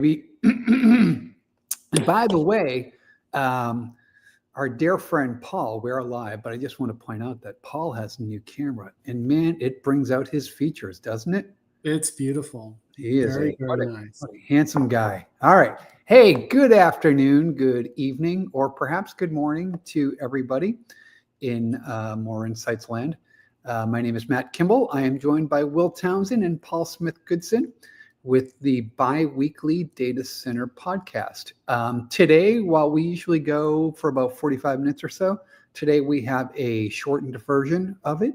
And by the way, our dear friend Paul, we're live, but I just want to point out that Paul has a new camera, and man, it brings out his features, doesn't it? It's beautiful. He is very nice. What a handsome guy. All right. Hey, good afternoon, good evening, or perhaps good morning to everybody in Moor Insights land. My name is Matt Kimball. I am joined by Will Townsend and Paul Smith-Goodson with the bi-weekly Data Center Podcast. Today, while we usually go for about 45 minutes or so, today we have a shortened version of it.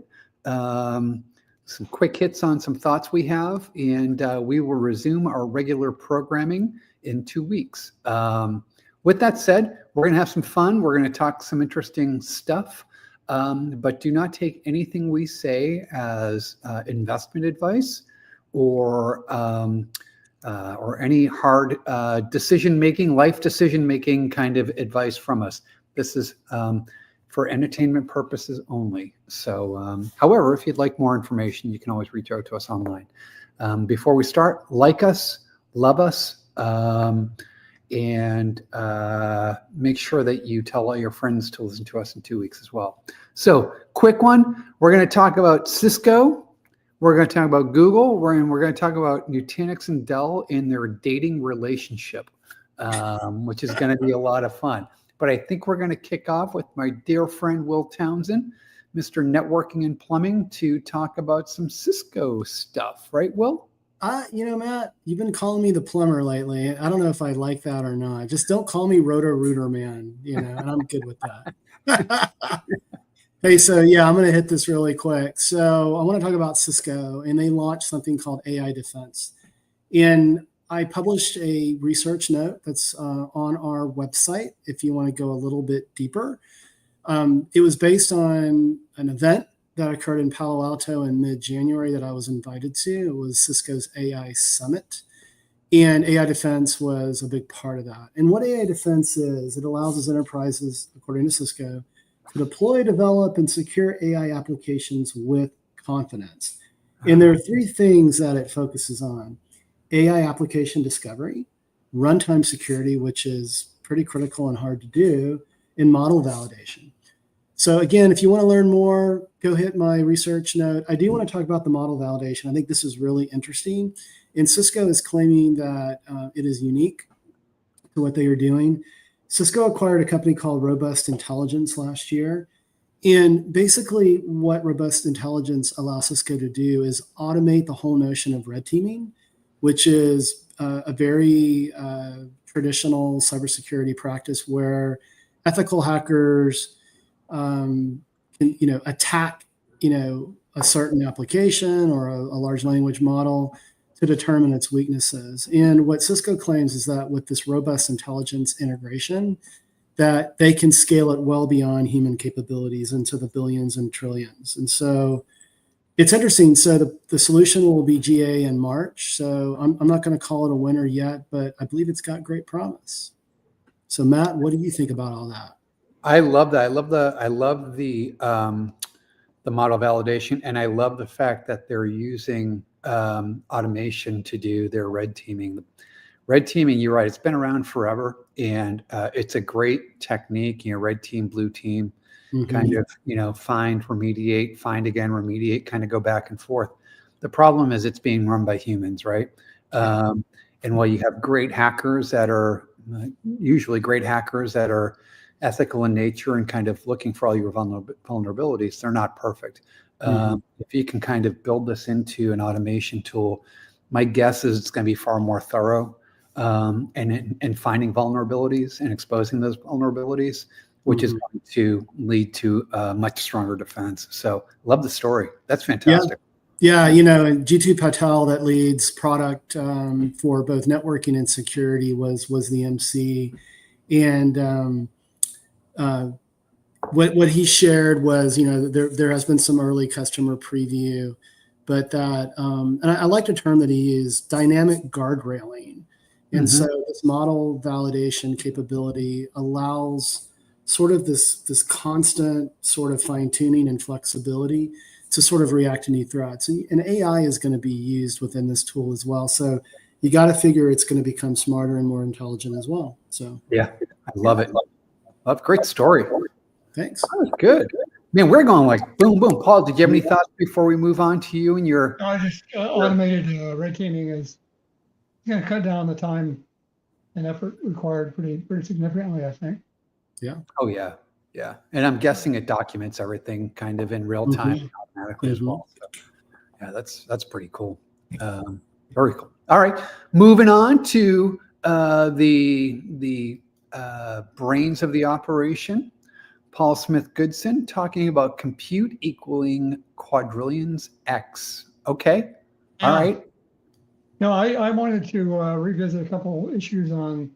Some quick hits on some thoughts we have, and we will resume our regular programming in 2 weeks. With that said, we're going to have some fun. We're going to talk some interesting stuff, but do not take anything we say as investment advice or any hard decision-making, life decision-making kind of advice from us. This is for entertainment purposes only. So, however, if you'd like more information, you can always reach out to us online. Before we start, like us, love us, and make sure that you tell all your friends to listen to us in 2 weeks as well. So, quick one, we're going to talk about Cisco. We're going to talk about Google. We're going to talk about Nutanix and Dell in their dating relationship, which is going to be a lot of fun. But I think we're going to kick off with my dear friend Will Townsend, Mr. Networking and Plumbing, to talk about some Cisco stuff. Right, Will? Matt, you've been calling me the plumber lately. I don't know if I like that or not. Just don't call me Roto-Rooter man, and I'm good with that. Hey, so yeah, I'm going to hit this really quick. So I want to talk about Cisco, and they launched something called AI Defense. And I published a research note that's on our website if you want to go a little bit deeper. It was based on an event that occurred in Palo Alto in mid-January that I was invited to. It was Cisco's AI Summit, and AI Defense was a big part of that. And what AI Defense is, it allows us enterprises, according to Cisco, to deploy, develop, and secure AI applications with confidence. And there are three things that it focuses on: AI application discovery, runtime security, which is pretty critical and hard to do, and model validation. So again, if you want to learn more, go hit my research note. I do want to talk about the model validation. I think this is really interesting. And Cisco is claiming that it is unique to what they are doing. Cisco acquired a company called Robust Intelligence last year. And basically what Robust Intelligence allows Cisco to do is automate the whole notion of red teaming, which is a very traditional cybersecurity practice where ethical hackers can, attack, a certain application or a large language model to determine its weaknesses. And what Cisco claims is that with this robust intelligence integration, that they can scale it well beyond human capabilities into the billions and trillions. And so it's interesting. So the solution will be GA in March. So I'm not going to call it a winner yet, but I believe it's got great promise. So Matt, what do you think about all that? I love that. I love the model validation, and I love the fact that they're using automation to do their red teaming. Red teaming, you're right, it's been around forever, and it's a great technique, red team, blue team, kind of, find, remediate, find again, remediate, kind of go back and forth. The problem is it's being run by humans, right? And while you have great hackers that are, usually great hackers that are ethical in nature and kind of looking for all your vulnerabilities, they're not perfect. If you can kind of build this into an automation tool, my guess is it's going to be far more thorough and finding vulnerabilities and exposing those vulnerabilities, which is going to lead to a much stronger defense. So love the story. That's fantastic. Yeah, and Jitu Patel, that leads product for both networking and security, was the MC. And what he shared was, there has been some early customer preview, but that, and I like the term that he used, dynamic guardrailing. And so this model validation capability allows sort of this constant sort of fine tuning and flexibility to sort of react to new threats. And AI is going to be used within this tool as well. So, you got to figure it's going to become smarter and more intelligent as well. So yeah, I love it. Great story. Thanks. That was good. Man, we're going like boom, boom. Paul, did you have any thoughts before we move on to you and your? I just automated red teaming is going to cut down the time and effort required pretty significantly, I think. Yeah. Oh yeah, yeah. And I'm guessing it documents everything kind of in real time automatically as well. So, yeah, that's pretty cool. Very cool. All right, moving on to the brains of the operation. Paul Smith-Goodson talking about compute equaling Quadrillions X. Okay. All right. No, I wanted to revisit a couple issues on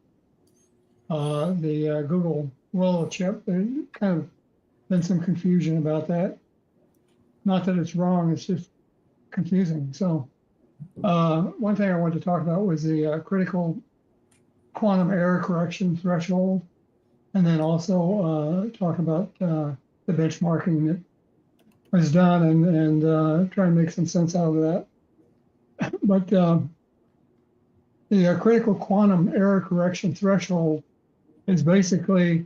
the Google Willow chip. There's kind of been some confusion about that. Not that it's wrong, it's just confusing. So one thing I wanted to talk about was the critical quantum error correction threshold. And then also talk about the benchmarking that was done and try and make some sense out of that. But the critical quantum error correction threshold is basically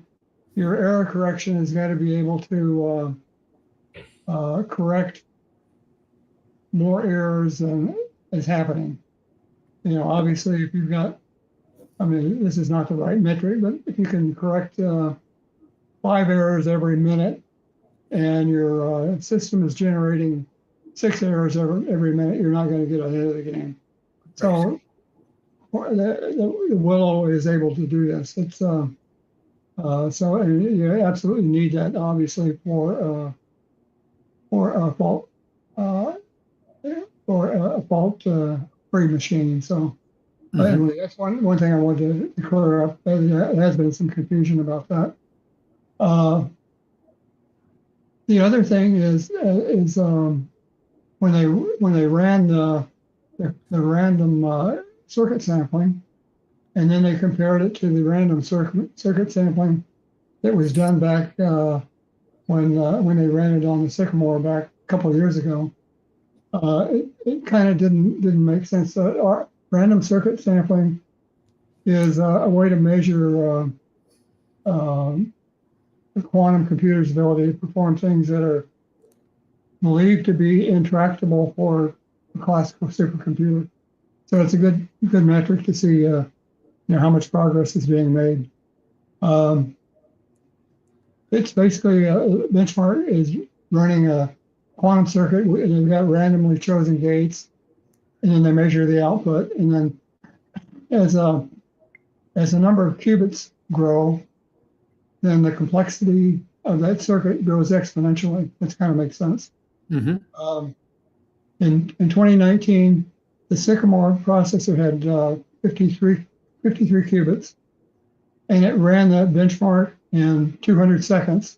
your error correction has got to be able to correct more errors than is happening. You know, obviously, if you've got, I mean, this is not the right metric, but if you can correct 5 errors every minute and your system is generating 6 errors every minute, you're not going to get ahead of the game. So the Willow is able to do this. It's so and you absolutely need that, obviously, for a fault-free machine. So. Anyway, that's one thing I wanted to clear up. There has been some confusion about that. The other thing is when they ran the random circuit sampling, and then they compared it to the random circuit sampling that was done back when they ran it on the Sycamore back a couple of years ago. It kind of didn't make sense. Our random circuit sampling is a way to measure the quantum computer's ability to perform things that are believed to be intractable for a classical supercomputer. So it's a good metric to see how much progress is being made. It's basically a benchmark is running a quantum circuit, and they've got randomly chosen gates, and then they measure the output, and then as the number of qubits grow, then the complexity of that circuit grows exponentially. That kind of makes sense. In 2019, the Sycamore processor had 53 qubits, and it ran that benchmark in 200 seconds,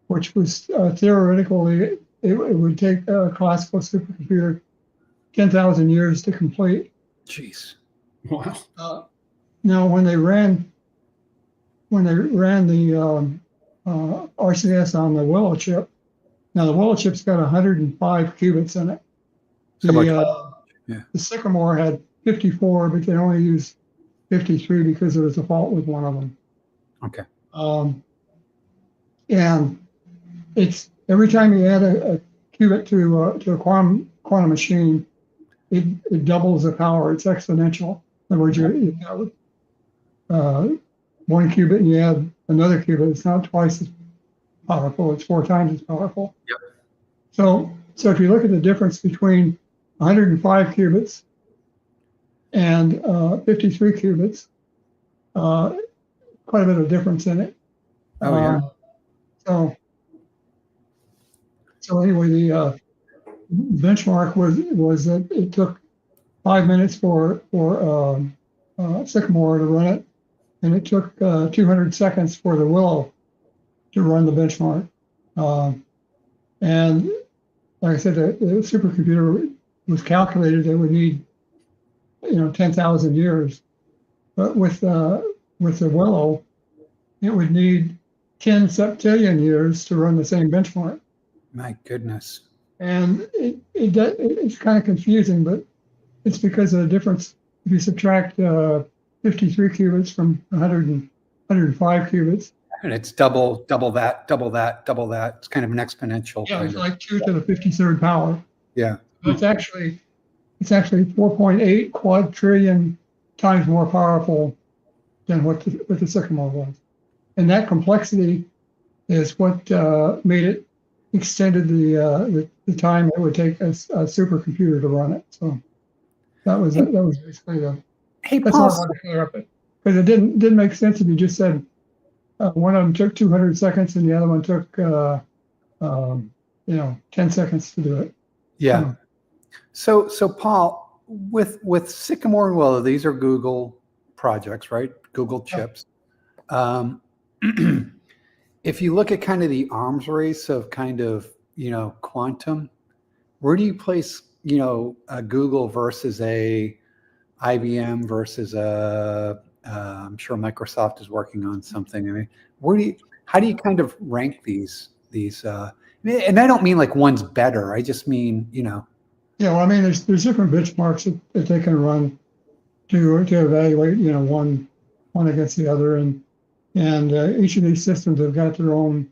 which was theoretically, it would take a classical supercomputer 10,000 years to complete. Jeez. Wow. Now, when they ran the RCS on the Willow chip, now the Willow chip's got 105 qubits in it. The Sycamore had 54, but they only used 53 because there was a fault with one of them. Okay. And it's every time you add a qubit to a quantum machine, it doubles the power. It's exponential. In other words, you have one qubit and you add another qubit. It's not twice as powerful. It's 4 times as powerful. Yep. So if you look at the difference between 105 qubits and 53 qubits, quite a bit of difference in it. Oh yeah. So anyway, the benchmark was that it took 5 minutes for Sycamore to run it, and it took 200 seconds for the Willow to run the benchmark. And like I said, the supercomputer was calculated it would need 10,000 years, but with the Willow, it would need 10 septillion years to run the same benchmark. My goodness. And it's kind of confusing, but it's because of the difference if you subtract 53 qubits from 105 qubits, And it's double that, double that, double that. It's kind of an exponential. yeah, kind it's of. like 2 to the 53rd power. Yeah. It's actually 4.8 quadrillion times more powerful than what the Sycamore was, and that complexity is what extended the time it would take a supercomputer to run it. So that was basically the. Hey, That's Paul. why I wanted to clear up it, because it didn't make sense if you just said one of them took 200 seconds and the other one took 10 seconds to do it. Yeah. So Paul, with Sycamore and Willow, these are Google projects, right? Google chips. If you look at kind of the arms race of kind of, quantum, where do you place, a Google versus a IBM versus I'm sure Microsoft is working on something. I mean, how do you kind of rank these, and I don't mean like one's better. I just mean, Yeah, well, I mean, there's different benchmarks that they can run to evaluate, one against the other, and each of these systems have got their own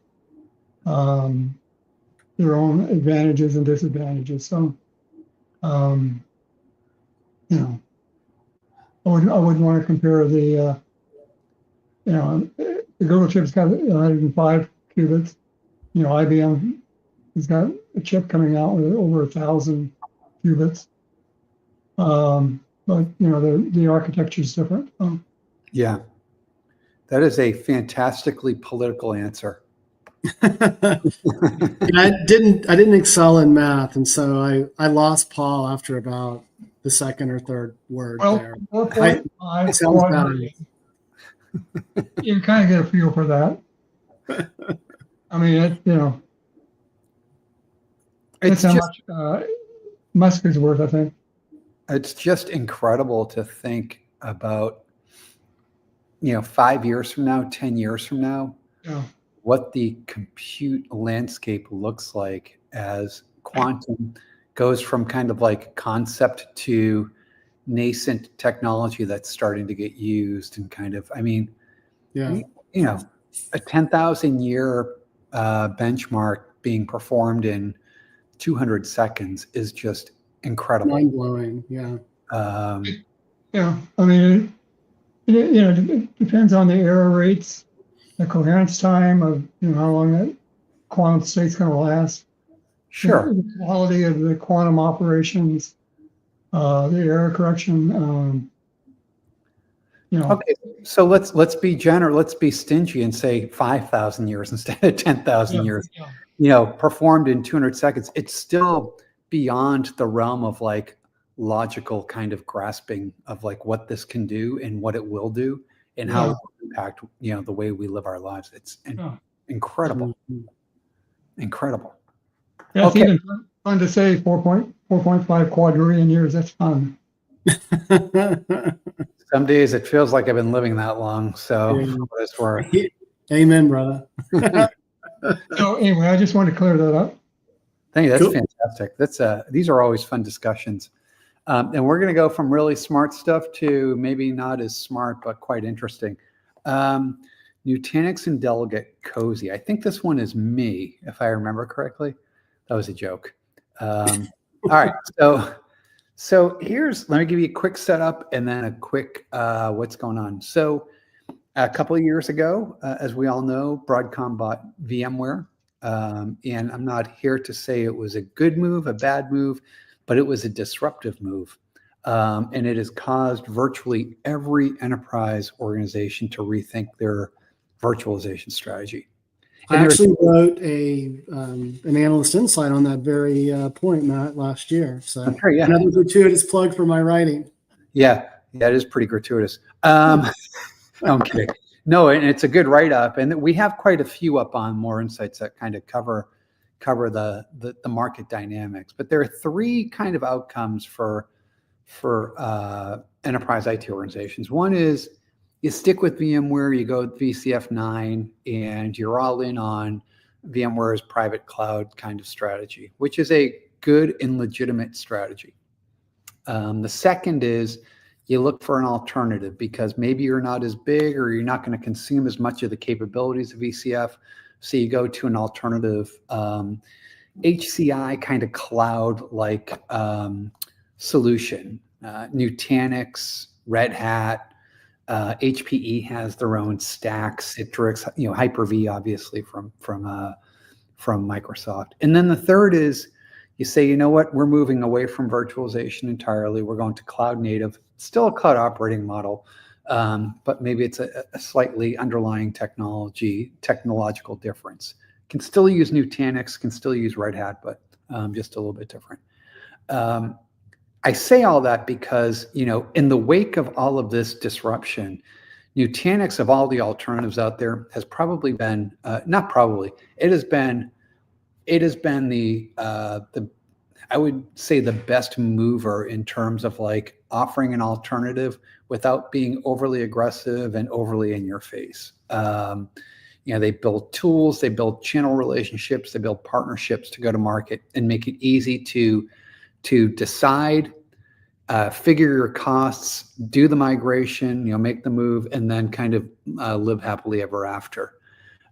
advantages and disadvantages. So, I wouldn't want to compare the Google chip's got 105 qubits. IBM has got a chip coming out with over 1,000 qubits. But the architecture is different. Yeah, that is a fantastically political answer. And I didn't excel in math, and so I lost Paul after about the second or third word there. 4.5 sounds quadrillion. You kind of get a feel for that. I mean, It's that's how just, much Musk is worth, I think. it's just incredible to think about, 5 years from now, 10 years from now, Yeah. what the compute landscape looks like as quantum goes from kind of like concept to nascent technology that's starting to get used, and kind of, Yeah. a 10,000 year benchmark being performed in 200 seconds is just incredible. Mind blowing. Yeah. Yeah. I mean, it depends on the error rates, the coherence time of how long that quantum state's going to last. Sure. The quality of the quantum operations, the error correction. Okay, so let's be generous. Let's be stingy and say 5,000 years instead of 10,000 years. Yeah. Performed in 200 seconds. It's still beyond the realm of like logical kind of grasping of like what this can do and what it will do and how it will impact the way we live our lives. It's incredible, incredible. Yeah, it's Okay. even fun to say 4.5 quadrillion years. That's fun. Some days it feels like I've been living that long. So Yeah. for what it's worth. Amen, brother. So anyway, I just wanted to clear that up. Thank you. That's Cool. fantastic. These are always fun discussions. And we're going to go from really smart stuff to maybe not as smart, but quite interesting. Nutanix and Dell get cozy. I think this one is me, if I remember correctly. That was a joke. All right. So let me give you a quick setup and then a quick what's going on. So a couple of years ago, as we all know, Broadcom bought VMware. And I'm not here to say it was a good move, a bad move, but it was a disruptive move. And it has caused virtually every enterprise organization to rethink their virtualization strategy. I actually wrote an analyst insight on that very point, Matt, last year. So Okay, yeah. Another gratuitous plug for my writing. Yeah, that is pretty gratuitous. No, I'm kidding. No, and it's a good write-up, and we have quite a few up on Moor Insights that kind of cover the market dynamics. But there are three kind of outcomes for enterprise IT organizations. One is you stick with VMware, you go with VCF 9, and you're all in on VMware's private cloud kind of strategy, which is a good and legitimate strategy. The second is you look for an alternative because maybe you're not as big or you're not going to consume as much of the capabilities of VCF. So you go to an alternative HCI kind of cloud-like solution. Nutanix, Red Hat, HPE has their own stack, Citrix, Hyper-V obviously from Microsoft. And then the third is you say, you know what, we're moving away from virtualization entirely. We're going to cloud native, still a cloud operating model, but maybe it's a slightly underlying technological difference. Can still use Nutanix, can still use Red Hat, but just a little bit different. I say all that because, in the wake of all of this disruption, Nutanix, of all the alternatives out there, has probably been, not probably, it has been the I would say the best mover in terms of like offering an alternative without being overly aggressive and overly in your face. They build tools, they build channel relationships, they build partnerships to go to market and make it easy to decide, figure your costs, do the migration, make the move, and then kind of live happily ever after.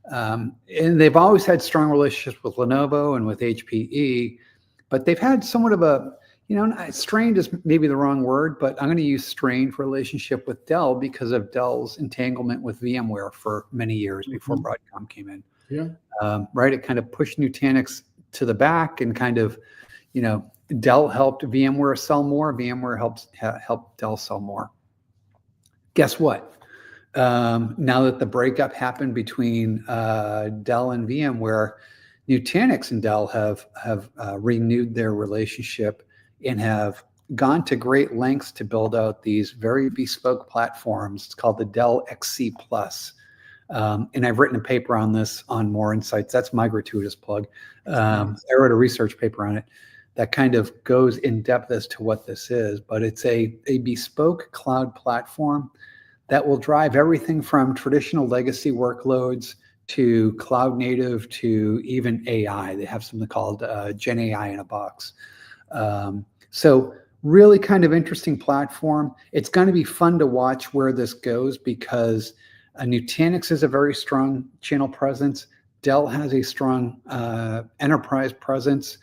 And they've always had strong relationships with Lenovo and with HPE, but they've had somewhat of a, strained is maybe the wrong word, but I'm going to use strained relationship with Dell because of Dell's entanglement with VMware for many years before Broadcom came in. Yeah. Right. It kind of pushed Nutanix to the back and kind of, Dell helped VMware sell more. VMware helped Dell sell more. Guess what? Now that the breakup happened between Dell and VMware, Nutanix and Dell have renewed their relationship and have gone to great lengths to build out these very bespoke platforms. It's called the Dell XC Plus. And I've written a paper on this on Moor Insights. That's my gratuitous plug. I wrote a research paper on it that kind of goes in depth as to what this is, but it's a bespoke cloud platform that will drive everything from traditional legacy workloads to cloud native to even AI. They have something called Gen AI in a box. So really kind of interesting platform. It's going to be fun to watch where this goes because Nutanix has a very strong channel presence. Dell has a strong enterprise presence.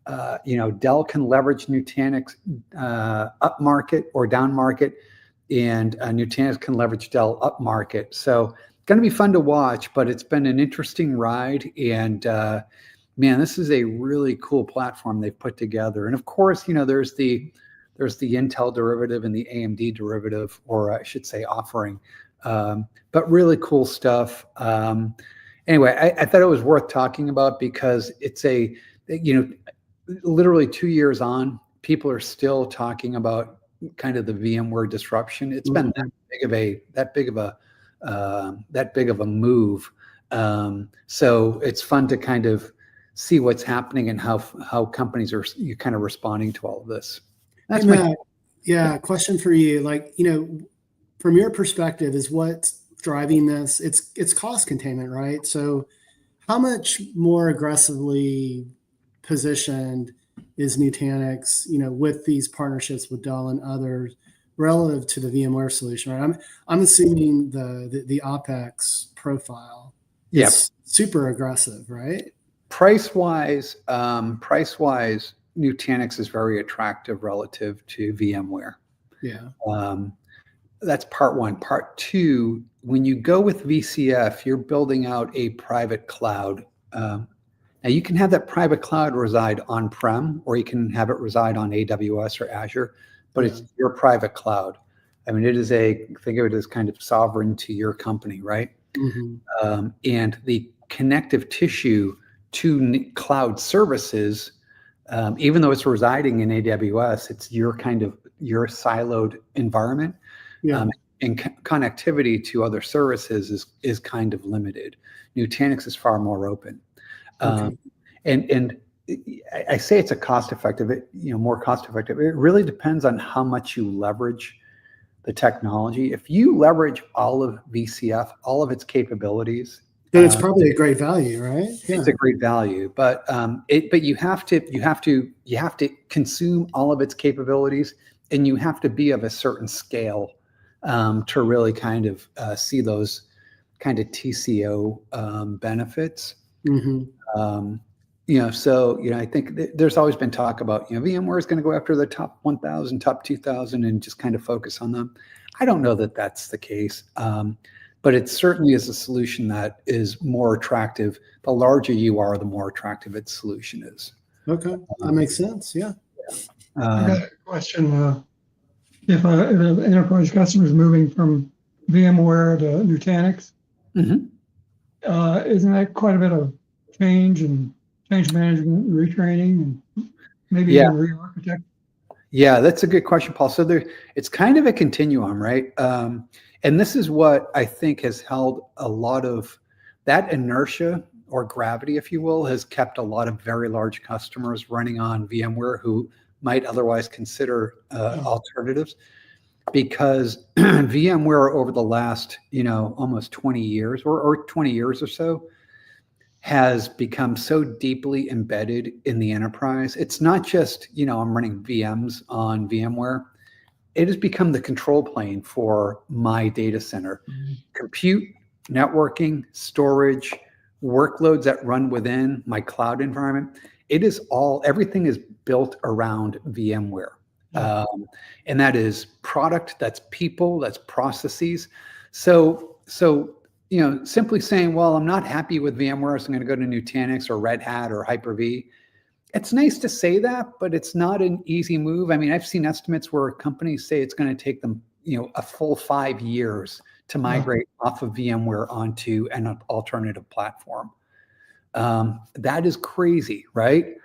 Dell can leverage Nutanix up market or down market, and Nutanix can leverage Dell up market. So going to be fun to watch, but it's been an interesting ride. And man, this is a really cool platform they've put together. And of course, there's the Intel derivative and the AMD derivative, or I should say offering. But really cool stuff. Anyway, I thought it was worth talking about because it's literally 2 years on, people are still talking about kind of the VMware disruption. It's been that big of a move. So it's fun to kind of see what's happening and how companies are kind of responding to all of this. That's question for you. From your perspective, is what's driving this? It's cost containment, right? So how much more aggressively positioned is Nutanix, with these partnerships with Dell and others relative to the VMware solution, right? I'm assuming the OpEx profile is super aggressive, right? Price wise, Nutanix is very attractive relative to VMware. Yeah. That's part one. Part two, when you go with VCF, you're building out a private cloud. Now you can have that private cloud reside on-prem, or you can have it reside on AWS or Azure, but it's your private cloud. I mean, think of it as kind of sovereign to your company, right? Mm-hmm. And the connective tissue to cloud services, even though it's residing in AWS, it's your siloed environment. Yeah. And connectivity to other services is kind of limited. Nutanix is far more open. Okay. And I say it's more cost effective. It really depends on how much you leverage the technology. If you leverage all of VCF, all of its capabilities, then it's probably a great value, right? Yeah. It's a great value, but you have to consume all of its capabilities and you have to be of a certain scale to really kind of see those kind of TCO benefits. So I think there's always been talk about VMware is going to go after the top 1,000, top 2,000, and just kind of focus on them. I don't know that that's the case, but it certainly is a solution that is more attractive. The larger you are, the more attractive its solution is. Okay, that makes sense. Yeah. I got a question. If an enterprise customer is moving from VMware to Nutanix, isn't that quite a bit of change management, retraining, and maybe even re-architect? Yeah, that's a good question, Paul. So it's kind of a continuum, right? And this is what I think has held a lot of that inertia or gravity, if you will, has kept a lot of very large customers running on VMware who might otherwise consider alternatives, because VMware over the last, almost 20 years or 20 years or so has become so deeply embedded in the enterprise. It's not just, I'm running VMs on VMware. It has become the control plane for my data center. Compute, networking, storage, workloads that run within my cloud environment. Everything is built around VMware. And that is product, that's people, that's processes. So simply saying, well, I'm not happy with VMware, so I'm going to go to Nutanix or Red Hat or Hyper-V. It's nice to say that, but it's not an easy move. I mean, I've seen estimates where companies say it's going to take them, a full 5 years to migrate off of VMware onto an alternative platform. That is crazy, right?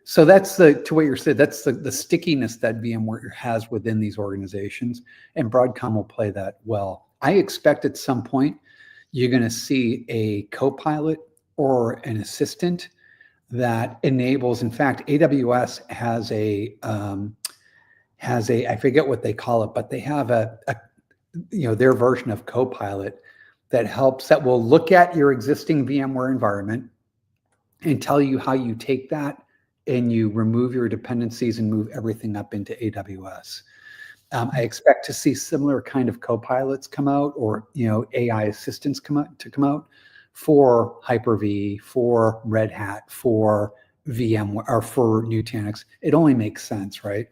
So that's to what you said, that's the stickiness that VMware has within these organizations, and Broadcom will play that well. I expect at some point you're going to see a co-pilot or an assistant that enables. In fact, AWS has I forget what they call it, but they have their version of Copilot that will look at your existing VMware environment and tell you how you take that and you remove your dependencies and move everything up into AWS. I expect to see similar kind of copilots come out, or AI assistants come out for Hyper-V, for Red Hat, for VMware, or for Nutanix. It only makes sense, right?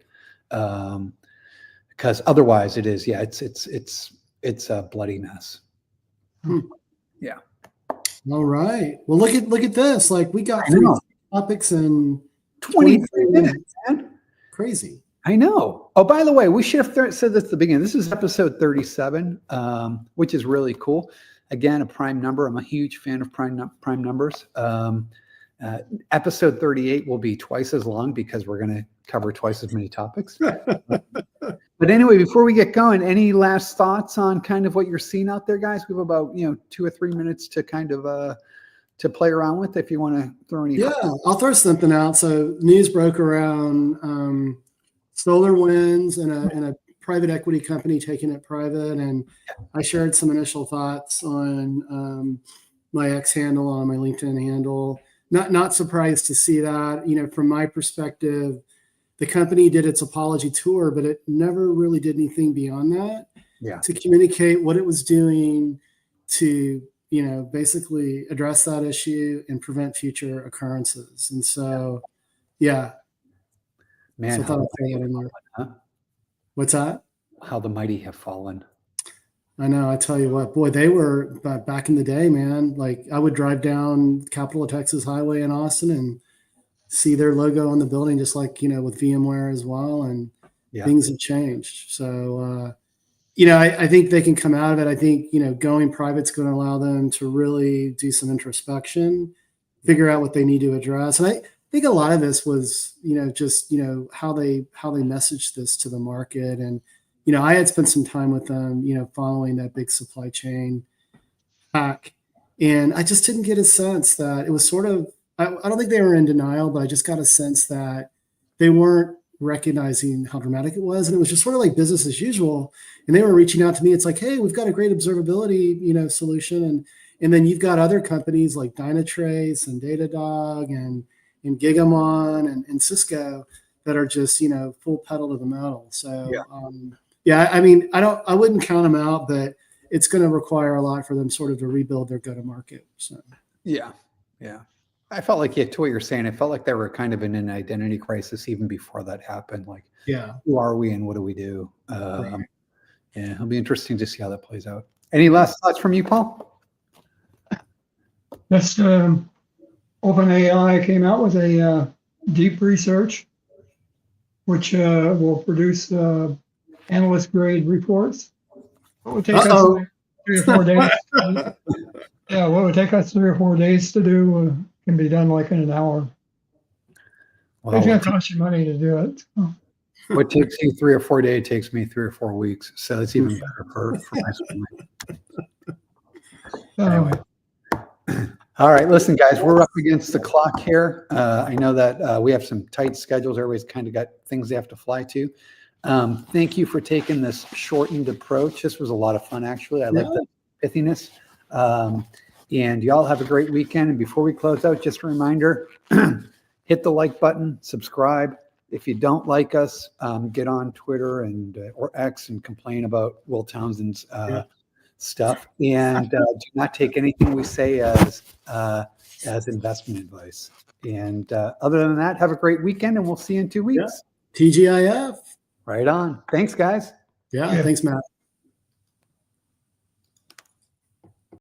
Because otherwise, it's a bloody mess. Yeah. All right. Well, look at this. Like, we got 3 topics in 23 minutes. Man. Crazy. I know. Oh, by the way, we should have said this at the beginning. This is episode 37, which is really cool. Again, a prime number. I'm a huge fan of prime numbers. Episode 38 will be twice as long because we're going to cover twice as many topics. But anyway, before we get going, any last thoughts on kind of what you're seeing out there, guys? We have about 2 or 3 minutes to kind of to play around with. If you want to throw any. Yeah, I'll throw something out. So news broke around SolarWinds and a private equity company taking it private, and I shared some initial thoughts on my X handle, on my LinkedIn handle. Not surprised to see that. From my perspective, the company did its apology tour, but it never really did anything beyond that to communicate what it was doing to basically address that issue and prevent future occurrences. And so, Man, so what's that? How the mighty have fallen. I know. I tell you what, boy, they were back in the day, man. Like, I would drive down Capital of Texas Highway in Austin and see their logo on the building, just like, with VMware as well. And things have changed. So, I think they can come out of it. I think, going private's going to allow them to really do some introspection, figure out what they need to address. And I think a lot of this was, just, how they messaged this to the market. And, I had spent some time with them, following that big supply chain hack. And I just didn't get a sense that it was sort of, I don't think they were in denial, but I just got a sense that they weren't recognizing how dramatic it was. And it was just sort of like business as usual. And they were reaching out to me. It's like, hey, we've got a great observability, solution. And then you've got other companies like Dynatrace and Datadog and Gigamon and Cisco that are just, full pedal to the metal. So, Yeah. I mean, I wouldn't count them out, but it's going to require a lot for them sort of to rebuild their go-to-market. So, yeah. I felt like, to what you're saying, I felt like they were kind of in an identity crisis even before that happened. Like, who are we and what do we do? Right. Yeah, it'll be interesting to see how that plays out. Any last thoughts from you, Paul? Just OpenAI came out with a deep research, which will produce analyst grade reports. What would take us 3 or 4 days? Yeah, what would take us 3 or 4 days to do can be done like in an hour. Well, It's going to cost you money to do it. what takes you 3 or 4 days takes me 3 or 4 weeks. So it's even better for my family. Anyway. All right, listen, guys, we're up against the clock here. I know that we have some tight schedules. Everybody's kind of got things they have to fly to. Thank you for taking this shortened approach. This was a lot of fun, actually. I like the pithiness. And y'all have a great weekend. And before we close out, just a reminder, hit the like button, subscribe. If you don't like us, get on Twitter and or X and complain about Will Townsend's stuff. And do not take anything we say as investment advice. And other than that, have a great weekend, and we'll see you in 2 weeks. TGIF. Right on. Thanks, guys. Yeah, thanks, Matt.